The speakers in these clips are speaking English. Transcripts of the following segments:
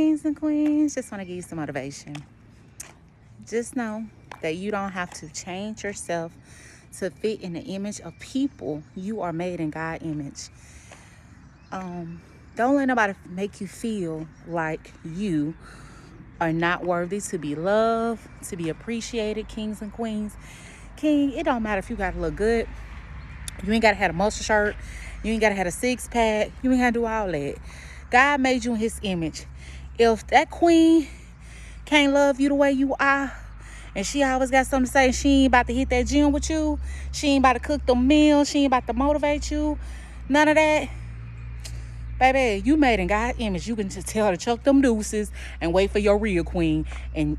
kings and queens. Just want to give you some motivation. Just know that you don't have to change yourself to fit in the image of people. You are made in God's image. Don't let nobody make you feel like you are not worthy to be loved, to be appreciated, kings and queens. King, it don't matter if you got to look good. You ain't got to have a muscle shirt. You ain't got to have a six-pack. You ain't got to do all that. God made you in his image. If that queen can't love you the way you are, and she always got something to say, she ain't about to hit that gym with you, she ain't about to cook the meals, she ain't about to motivate you, none of that, baby, you made in God's image. You can just tell her to chuck them deuces and wait for your real queen and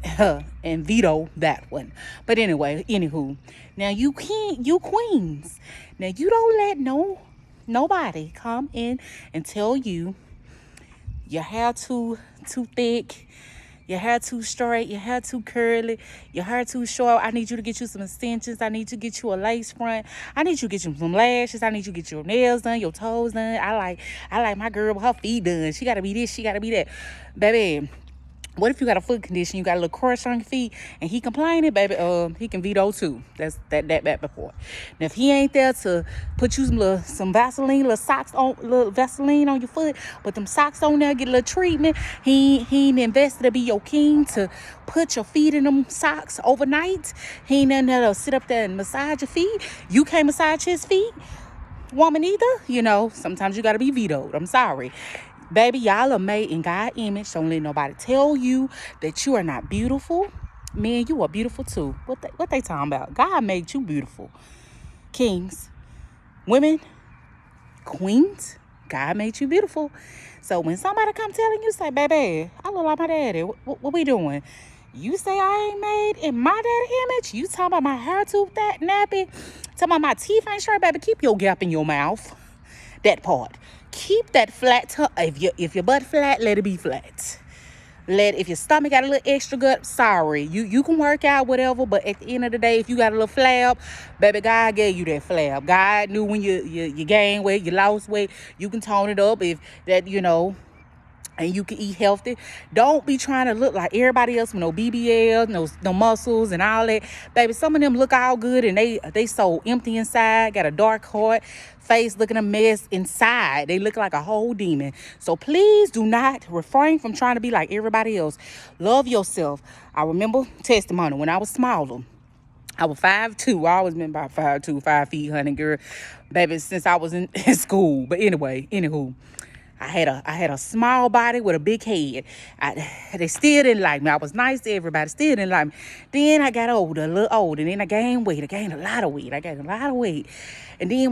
veto that one. But anyway, anywho, now you queens. Now you don't let nobody come in and tell you your hair too thick, your hair too straight, your hair too curly, your hair too short. I need you to get you some extensions. I need you to get you a lace front. I need you to get you some lashes. I need you to get your nails done, your toes done. I like my girl with her feet done. She gotta be this, she gotta be that. Baby, what if you got a foot condition, you got a little crush on your feet, and he complaining, baby, he can veto too. That's that before. Now if he ain't there to put you some Vaseline, little Vaseline on your foot, put them socks on there, get a little treatment. He ain't invested to be your king to put your feet in them socks overnight. He ain't nothing there to sit up there and massage your feet. You can't massage his feet, woman, either. Sometimes you gotta be vetoed. I'm sorry. Baby, y'all are made in God's image. Don't let nobody tell you that you are not beautiful. Man, you are beautiful too. What they talking about? God made you beautiful. Kings, women, queens, God made you beautiful. So when somebody come telling you, say, baby, I look like my daddy. What we doing? You say I ain't made in my daddy image? You talking about my hair too that nappy? Talking about my teeth ain't straight? Baby, keep your gap in your mouth. That part. Keep that flat. If your butt flat, let it be flat. If your stomach got a little extra gut, sorry. You can work out whatever, but at the end of the day, if you got a little flab, baby, God gave you that flab. God knew when you gained weight, you lost weight, you can tone it up if that, and you can eat healthy. Don't be trying to look like everybody else with no BBL, no muscles and all that. Baby, some of them look all good and they so empty inside, got a dark heart, face looking a mess inside. They look like a whole demon. So please do not refrain from trying to be like everybody else. Love yourself. I remember testimony when I was smaller. I was 5'2". I always been about 5'2", 5 feet, honey, girl. Baby, since I was in school. But anyway, anywho. I had a small body with a big head. They still didn't like me. I was nice to everybody. Still didn't like me. Then I got older, a little older. And then I gained weight. I gained a lot of weight. And then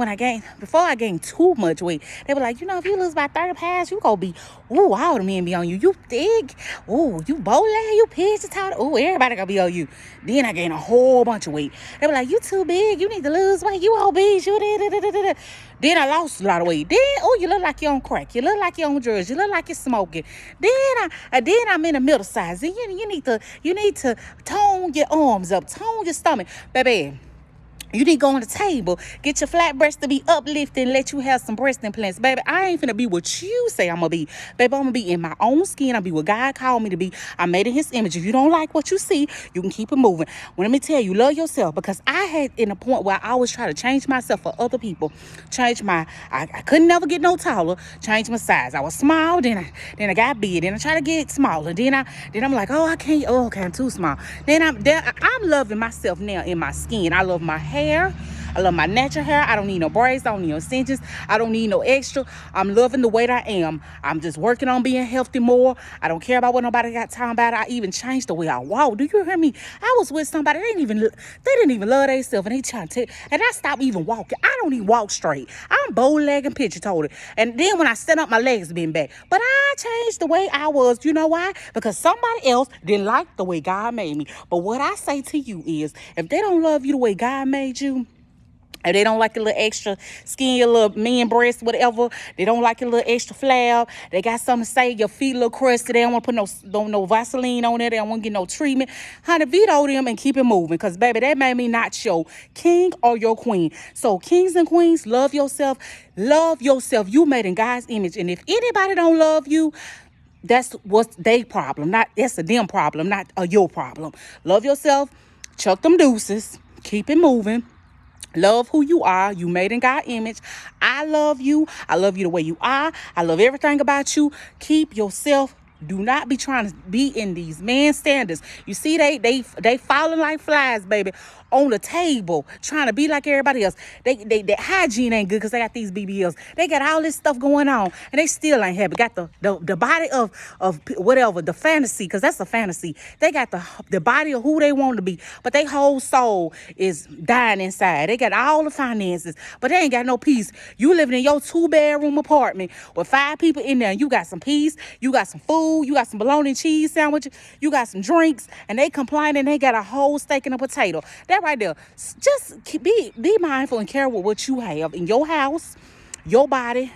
before I gained too much weight, they were like, if you lose about 30 pounds, you gonna be, all the men be on you. You thick. You bowleg. You pigeon-toed. Everybody gonna be on you. Then I gained a whole bunch of weight. They were like, you too big. You need to lose weight. You obese. You da. Then I lost a lot of weight. Then, you look like you're on crack. You look like you're on drugs. You look like you're smoking. Then I'm in the middle size. Then you need to tone your arms up, tone your stomach, baby. You need to go on the table, get your flat breast to be uplifted and let you have some breast implants. Baby, I ain't finna be what you say I'm gonna be. Baby, I'm gonna be in my own skin. I'll be what God called me to be. I made in his image. If you don't like what you see, you can keep it moving. Well, let me tell you, love yourself, because I had in a point where I always try to change myself for other people. I couldn't never get no taller, change my size. I was small, then I got big, then I try to get smaller. Then I'm like, I can't, okay, I'm too small. Then I'm loving myself now in my skin. I love my hair. I love my natural hair. I don't need no braids. I don't need no extensions. I don't need no extra. I'm loving the way that I am. I'm just working on being healthy more. I don't care about what nobody got time about. I even changed the way I walk. Do you hear me? I was with somebody. They didn't even love themselves, and they trying to tell. And I stopped even walking. I don't even walk straight. I'm bow-legged and pigeon-toed. And then when I stand up, my legs been back. But I changed the way I was. You know why? Because somebody else didn't like the way God made me. But what I say to you is, if they don't love you the way God made you, if they don't like a little extra skin, your little man breast, whatever, they don't like a little extra flab, they got something to say, your feet a little crusty, they don't want to put no Vaseline on there, they don't want to get no treatment, honey, veto them and keep it moving, because, baby, that made me not your king or your queen. So, kings and queens, love yourself. Love yourself. You made in God's image, and if anybody don't love you, That's what's they problem. Not that's a them problem, not a your problem. Love yourself. Chuck them deuces. Keep it moving. Love who you are. You made in God's image. I love you. I love you the way you are. I love everything about you. Keep yourself. Do not be trying to be in these man standards. You see, they falling like flies, baby, on the table, trying to be like everybody else. Their hygiene ain't good because they got these BBLs. They got all this stuff going on, and they still ain't happy. Got the body of whatever, the fantasy, because that's a fantasy. They got the body of who they want to be, but their whole soul is dying inside. They got all the finances, but they ain't got no peace. You living in your 2-bedroom apartment with 5 people in there, and you got some peace, you got some food, you got some bologna and cheese sandwiches, you got some drinks, and they complaining they got a whole steak and a potato. That right there. Just be mindful and careful what you have in your house, your body,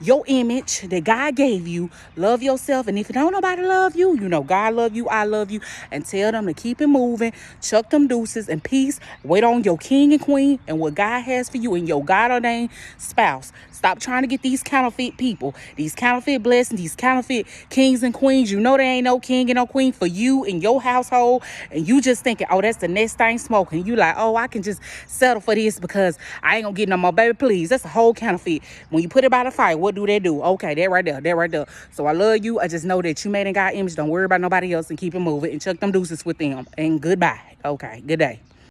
your image that God gave you. Love yourself. And if you don't nobody love you, you know God love you, I love you. And tell them to keep it moving. Chuck them deuces and peace. Wait on your king and queen and what God has for you and your God ordained spouse. Stop trying to get these counterfeit people, these counterfeit blessings, these counterfeit kings and queens. You know there ain't no king and no queen for you in your household. And you just thinking, oh, that's the next thing smoking. You like, oh, I can just settle for this because I ain't gonna get no more. Baby, please. That's a whole counterfeit. When you put it by the fire, what do they do? Okay, that right there. That right there. So I love you. I just know that you made in God's image. Don't worry about nobody else and keep it moving and chuck them deuces with them. And goodbye. Okay, good day.